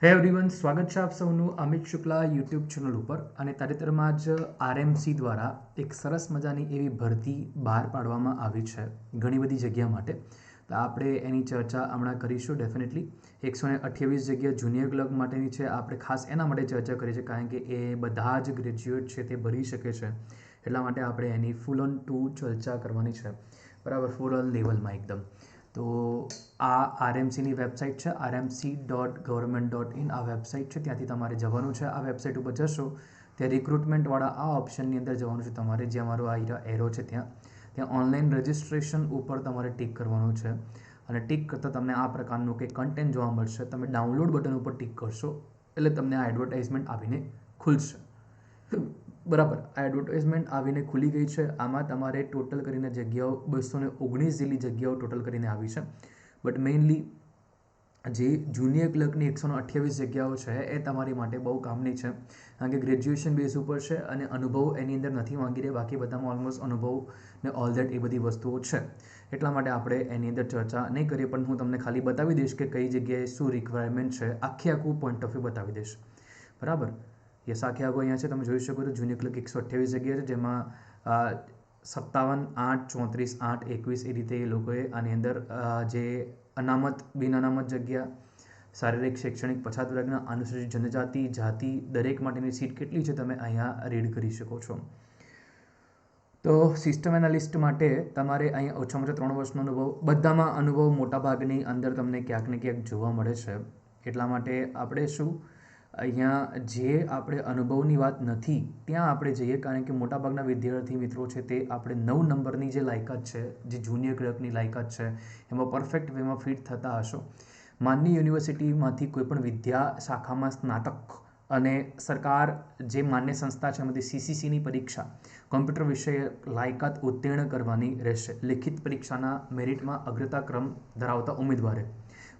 હે એવરીવન, સ્વાગત છે આપ સૌનું અમિત શુક્લા યુટ્યુબ ચેનલ ઉપર. અને તાજેતરમાં જ આરએમસી દ્વારા એક સરસ મજાની એવી ભરતી બહાર પાડવામાં આવી છે ઘણી બધી જગ્યા માટે. તો આપણે એની ચર્ચા હમણાં કરીશું ડેફિનેટલી. 128 જગ્યા જુનિયર ક્લર્ક માટેની છે. આપણે ખાસ એના માટે ચર્ચા કરી છે કારણ કે એ બધા જ ગ્રેજ્યુએટ છે તે ભરી શકે છે, એટલા માટે આપણે એની ફૂલ ઓન ટુ ચર્ચા કરવાની છે, બરાબર, ફૂલ ઓન લેવલમાં એકદમ. તો આ આરએમસીની વેબસાઇટ છે, rmc.government.in આ વેબસાઇટ છે. ત્યાંથી તમારે જવાનું છે. આ વેબસાઇટ ઉપર જશો ત્યાં રિક્રુટમેન્ટવાળા આ ઓપ્શનની અંદર જવાનું છે તમારે, જ્યાં મારો આ એરો છે ત્યાં ઓનલાઈન રજિસ્ટ્રેશન ઉપર તમારે ટિક કરવાનું છે. અને ટિક કરતાં તમને આ પ્રકારનું કંઈક કન્ટેન્ટ જોવા મળશે. તમે ડાઉનલોડ બટન ઉપર ટિક કરશો એટલે તમને આ એડવર્ટાઇઝમેન્ટ આવીને ખુલશે, બરાબર. આ એડવર્ટાઇઝમેન્ટ આવીને ખુલી ગઈ છે. આમાં તમારે ટોટલ કરીને જગ્યાઓ 219 જેટલી જગ્યાઓ ટોટલ કરીને આવી છે. બટ મેઇનલી જે જુનિયર ક્લર્કની 128 જગ્યાઓ છે એ તમારી માટે બહુ કામની છે, કારણ કે ગ્રેજ્યુએશન બેઝ ઉપર છે અને અનુભવ એની અંદર નથી માંગી રહ્યા. બાકી બધામાં ઓલમોસ્ટ અનુભવ ને ઓલ દેટ એ બધી વસ્તુઓ છે, એટલા માટે આપણે એની અંદર ચર્ચા નહીં કરીએ. પણ હું તમને ખાલી બતાવી દઈશ કે કઈ જગ્યાએ શું રિક્વાયરમેન્ટ છે, આખું પોઈન્ટ ઓફ વ્યૂ બતાવી દઈશ, બરાબર. યસ, આખો અહીંયા છે, તમે જોઈ શકો છો. જુનિયર ક્લર્ક 128 જગ્યા છે, જેમાં 57, 8, 34, 8, 21 એ રીતે એ લોકોએ આની અંદર જે અનામત બિન અનામત જગ્યા, શારીરિક શૈક્ષણિક પછાત વર્ગના, અનુસૂચિત જનજાતિ, જાતિ, દરેક માટેની સીટ કેટલી છે તમે અહીંયા રીડ કરી શકો છો. તો સિસ્ટમ એનાલિસ્ટ માટે તમારે અહીંયા ઓછામાં ઓછા 3 વર્ષનો અનુભવ, બધામાં અનુભવ મોટાભાગની અંદર તમને ક્યાંક ને ક્યાંક જોવા મળે છે. એટલા માટે આપણે શું અહીંયા જે આપણે અનુભવની વાત નથી ત્યાં આપણે જઈએ, કારણ કે મોટાભાગના વિદ્યાર્થી મિત્રો છે તે આપણે 9 નંબરની જે લાયકાત છે, જે જુનિયર ક્લર્કની લાયકાત છે, એમાં પરફેક્ટ વેમાં ફિટ થતા હશો. માન્ય યુનિવર્સિટીમાંથી કોઈપણ વિદ્યા શાખામાં સ્નાતક અને સરકાર જે માન્ય સંસ્થા છે એમાંથી સીસીસીની પરીક્ષા કોમ્પ્યુટર વિષય લાયકાત ઉત્તીર્ણ કરવાની રહેશે. લિખિત પરીક્ષાના મેરિટમાં અગ્રતા ક્રમ ધરાવતા ઉમેદવારે,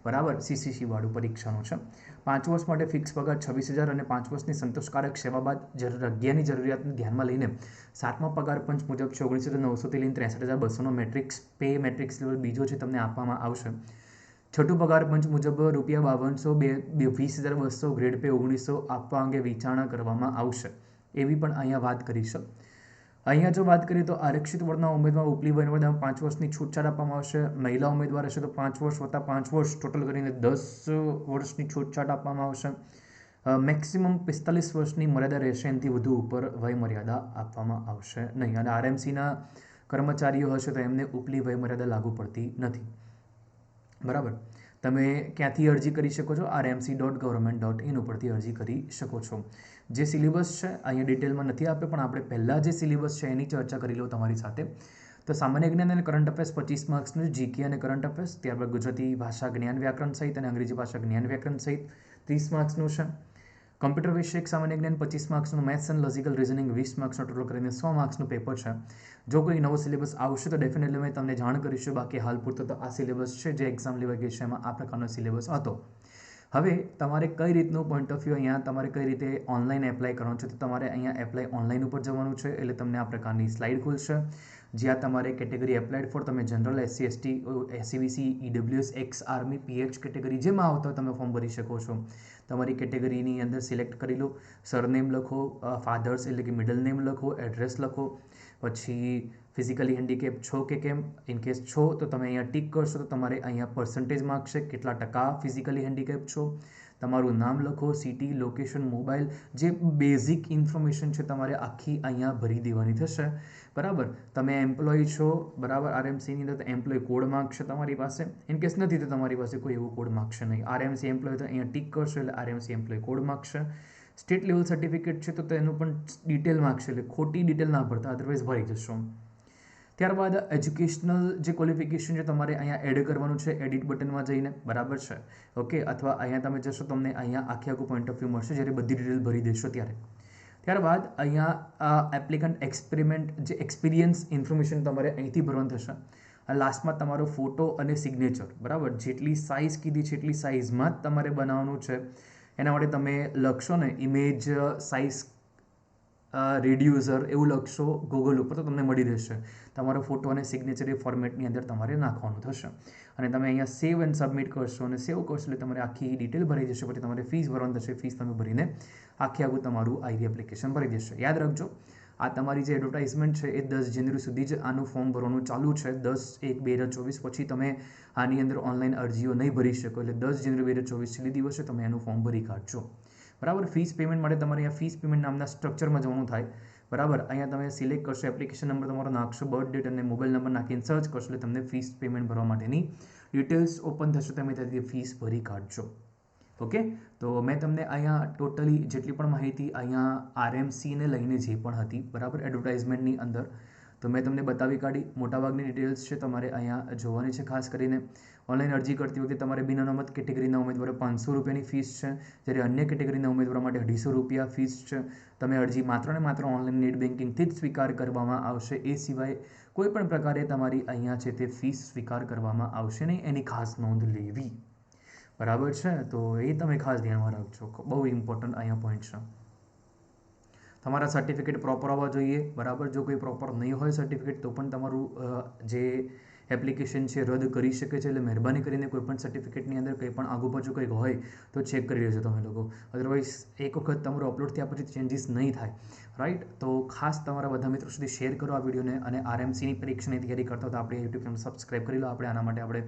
બરાબર, સીસીસી વાળું પરીક્ષાનું છે. 5 વર્ષ માટે ફિક્સ પગાર 26,000 અને 5 વર્ષની સંતોષકારક સેવા બાદ જગ્યાની જરૂરિયાતને ધ્યાનમાં લઈને 7મા પગાર પંચ મુજબ 19,900થી લઈને 63,200નો મેટ્રિક્સ પે મેટ્રિક્સ લેવલ બીજો છે તમને આપવામાં આવશે. છઠ્ઠું પગાર પંચ મુજબ ₹5200, 20,200 ગ્રેડ પે 1900 આપવા અંગે વિચારણા કરવામાં આવશે, એવી પણ અહીંયા વાત કરી છે. અહીંયા જો વાત કરીએ તો આરક્ષિત વર્ગના ઉમેદવાર ઉપલી વયમર્યાદામાં 5 વર્ષની છૂટછાટ આપવામાં આવશે. મહિલા ઉમેદવાર હશે તો 5 વર્ષ વત્તા 5 વર્ષ ટોટલ કરીને 10 વર્ષની છૂટછાટ આપવામાં આવશે. મેક્સિમમ 45 વર્ષની મર્યાદા રહેશે, એનાથી વધુ ઉપર વયમર્યાદા આપવામાં આવશે નહીં. અને આરએમસીના કર્મચારીઓ હશે તો એમને ઉપલી વયમર્યાદા લાગુ પડતી નથી, બરાબર. તમે ક્યાંથી અરજી કરી શકો છો? rmc.government.in ઉપરથી અરજી કરી શકો છો. જે સિલેબસ છે અહીંયા ડિટેલમાં નથી આપ્યો, પણ આપણે પહેલાં જે સિલેબસ છે એની ચર્ચા કરી લો તમારી સાથે. તો સામાન્ય જ્ઞાન અને કરંટ અફેર્સ 25 માર્ક્સનું, જીકે અને કરંટ અફેર્સ, ત્યારબાદ ગુજરાતી ભાષા જ્ઞાન વ્યાકરણ સહિત અને અંગ્રેજી ભાષા જ્ઞાન વ્યાકરણ સહિત 30 માર્ક્સનું છે. કમ્પ્યુટર વિષયક સામાન્ય જ્ઞાન 25 માર્ક્સનું, મેથ્સ એન્ડ લોજિકલ રિઝનિંગ 20 માર્ક્સનું, ટોટલ કરીને 100 માર્ક્સનું પેપર છે. જો કોઈ નવો સિલેબસ આવશે તો ડેફિનેટલી મેં તમને જાણ કરીશું. બાકી હાલ પૂરતો તો આ સિલેબસ છે જે એક્ઝામ લેવા ગઈ છે એમાં આ પ્રકારનો સિલેબસ હતો. હવે તમારે કઈ રીતનું પોઈન્ટ ઓફ વ્યૂ, અહીંયા તમારે કઈ રીતે ઓનલાઈન એપ્લાય કરવાનું છે, તો તમારે અહીંયા એપ્લાય ઓનલાઈન ઉપર જવાનું છે. એટલે તમને આ પ્રકારની સ્લાઇડ ખુલશે, જ્યાં તમારે કેટેગરી એપ્લાઇડ ફોર, તમે general, SC ST, SCBC, EWS, x army, PH category જેમાં આવતા હોય તમે ફોર્મ ભરી શકો છો. તમારી કેટેગરીની અંદર સિલેક્ટ કરી લો, સરનેમ લખો, ફાધર્સ એટલે કે મિડલ નેમ લખો, એડ્રેસ લખો, પછી ફિઝિકલી હેન્ડીકેપ છો કે કેમ, ઇનકેસ છો તો તમે અહીંયા ટિક કરશો તો તમારે અહીંયા પર્સન્ટેજ માગશે, કેટલા ટકા ફિઝિકલી હેન્ડીકેપ છો, તમારું નામ લખો, સિટી, લોકેશન, મોબાઈલ, જે બેઝિક ઇન્ફોર્મેશન છે તમારે આખી અહીંયા ભરી દેવાની થશે, બરાબર. તમે એમ્પ્લોય છો, બરાબર, આરએમસીની અંદર એમ્પ્લોય કોડ માગશે તમારી પાસે. ઇનકેસ નથી તો તમારી પાસે કોઈ એવું કોડ માગશે નહીં. આરએમસી એમ્પ્લોય તો અહીંયા ટિક કરશો એટલે આરએમસી એમ્પ્લોય કોડ માગશે. સ્ટેટ લેવલ સર્ટિફિકેટ છે તો તેનું પણ ડિટેલ માગશે, એટલે ખોટી ડિટેલ ના ભરતા, અધરવાઇઝ ભરી જશો. ત્યારબાદ એજ્યુકેશનલ જે ક્વોલિફિકેશન છે તમારે અહીંયા એડ કરવાનું છે, એડિટ બટનમાં જઈને, બરાબર છે, ઓકે. અથવા અહીંયા તમે જશો તમને અહીંયા આખું પોઈન્ટ ઓફ વ્યૂ મળશે જ્યારે બધી ડિટેલ ભરી દેશો ત્યારે. ત્યારબાદ અહીંયા એપ્લિકન્ટ એક્સપેરિમેન્ટ જે એક્સપિરિયન્સ ઇન્ફોર્મેશન તમારે અહીંથી ભરવાનું થશે. લાસ્ટમાં તમારો ફોટો અને સિગ્નેચર, બરાબર. જેટલી સાઇઝ કીધી છે એટલી સાઇઝમાં જ તમારે બનાવવાનું છે. એના માટે તમે લખશો ને ઇમેજ સાઇઝ રેડ્યુસર એવું લખશો ગૂગલ ઉપર તો તમને મળી રહેશે. તમારો ફોટો અને સિગ્નેચર એ ફોર્મેટની અંદર તમારે નાખવાનું થશે અને તમે અહીંયા સેવ એન્ડ સબમિટ કરશો અને સેવ કરશો એટલે તમારે આખી ડિટેલ ભરાઈ જશે. પછી તમારે ફીસ ભરવાની થશે. ફીસ તમે ભરીને આખું તમારું આઈડી એપ્લિકેશન ભરી દેશે. યાદ રાખજો, આ તમારી જે એડવર્ટાઇઝમેન્ટ છે એ 10 જાન્યુઆરી સુધી જ આનું ફોર્મ ભરવાનું ચાલુ છે. 10/1/2024 પછી તમે આની અંદર ઓનલાઈન અરજીઓ નહીં ભરી શકો. એટલે 10 જાન્યુઆરી 2024 છેલ્લી દિવસે તમે એનું ફોર્મ ભરી કાઢજો. બરાબર. ફીસ પેમેન્ટ માટે તમારે અહીંયા ફીસ પેમેન્ટ નામના સ્ટ્રક્ચરમાં જવાનું થાય. બરાબર. અહીંયા તમે સિલેક્ટ કરશો, એપ્લિકેશન નંબર તમારો નાખશો, બર્થ ડેટ અને મોબાઈલ નંબર નાખીને સર્ચ કરશો એટલે તમને ફીસ પેમેન્ટ ભરવા માટેની ડિટેલ્સ ઓપન થશે. તમે ત્યાંથી ફીસ ભરી કાઢજો. ઓકે. તો મેં તમને અહીંયા ટોટલી જેટલી પણ માહિતી અહીંયા આરએમસીને લઈને જે પણ હતી, બરાબર, એડવર્ટાઇઝમેન્ટની અંદર, તો મેં તમને બતાવી કાઢી. મોટાભાગની ડિટેલ્સ છે તમારે અહીંયા જોવાની છે. ખાસ કરીને ઓનલાઈન અરજી કરતી વખતે તમારે બિન અનામત કેટેગરીના ઉમેદવારો 500 રૂપિયાની ફીસ છે, જ્યારે અન્ય કેટેગરીના ઉમેદવારો માટે 250 રૂપિયા ફીસ છે. તમે અરજી માત્ર ને માત્ર ઓનલાઈન નેટ બેન્કિંગથી જ સ્વીકાર કરવામાં આવશે. એ સિવાય કોઈ પણ પ્રકારે તમારી અહીંયા છે તે ફીસ સ્વીકાર કરવામાં આવશે નહીં. એની ખાસ નોંધ લેવી. બરાબર છે. તો એ તમે ખાસ ધ્યાનમાં રાખજો. બહુ ઇમ્પોર્ટન્ટ અહીંયા પોઈન્ટ છે. તમારા સર્ટિફિકેટ પ્રોપર હોવા જોઈએ. બરાબર. જો કોઈ પ્રોપર નહીં હોય સર્ટિફિકેટ તો પણ તમારું જે એપ્લિકેશન છે રદ કરી શકે છે. એટલે મહેરબાની કરીને કોઈ પણ સર્ટિફિકેટની અંદર કંઈ પણ આગુ પાછું કંઈક હોય તો ચેક કરી લેજો તમે લોકો. અદરવાઇઝ એક વખત તમારું અપલોડ થયા પછી ચેન્જીસ નહીં થાય. રાઈટ. તો ખાસ તમારા બધા મિત્રો સુધી શેર કરો આ વિડીયોને. અને આરએમસીની પરીક્ષાની તૈયારી કરતા હતા આપણે યુટ્યુબ ચેનલ સબસ્ક્રાઈબ કરી લો. આપણે આના માટે આપણે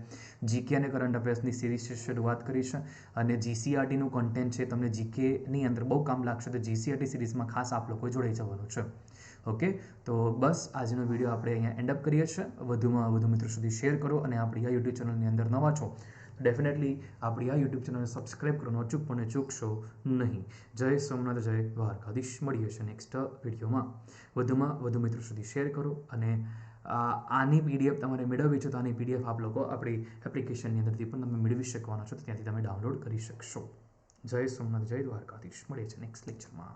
જીકે અને કરંટ અફેર્સની સિરીઝ શરૂઆત કરી છે અને જીસીઆરટીનું કન્ટેન્ટ છે તમને જીકેની અંદર બહુ કામ લાગશે. તો જીસીઆરટી સિરીઝમાં ખાસ આપ લોકો જોડાઈ જવાનું છે. ઓકે. તો બસ આજનો વિડીયો આપણે અહીંયા એન્ડ અપ કરીએ છીએ. વધુમાં વધુ મિત્રો સુધી શેર કરો અને આપણી આ યુટ્યુબ ચેનલની અંદર નવા છો ડેફિનેટલી આપણી આ યુટ્યુબ ચેનલને સબસ્ક્રાઈબ કરવાનો અચૂકપણે ચૂકશો નહીં. જય સોમનાથ, જય દ્વારકાધીશ. મળીએ છીએ નેક્સ્ટ વિડીયોમાં. વધુમાં વધુ મિત્રો સુધી શેર કરો અને આની પીડીએફ તમારે મેળવવી છે તો આની પીડીએફ આપ લોકો આપણી એપ્લિકેશનની અંદરથી પણ તમે મેળવી શકવાના છો. તો ત્યાંથી તમે ડાઉનલોડ કરી શકશો. જય સોમનાથ, જય દ્વારકાધીશ. મળીએ છીએ નેક્સ્ટ લેક્ચરમાં.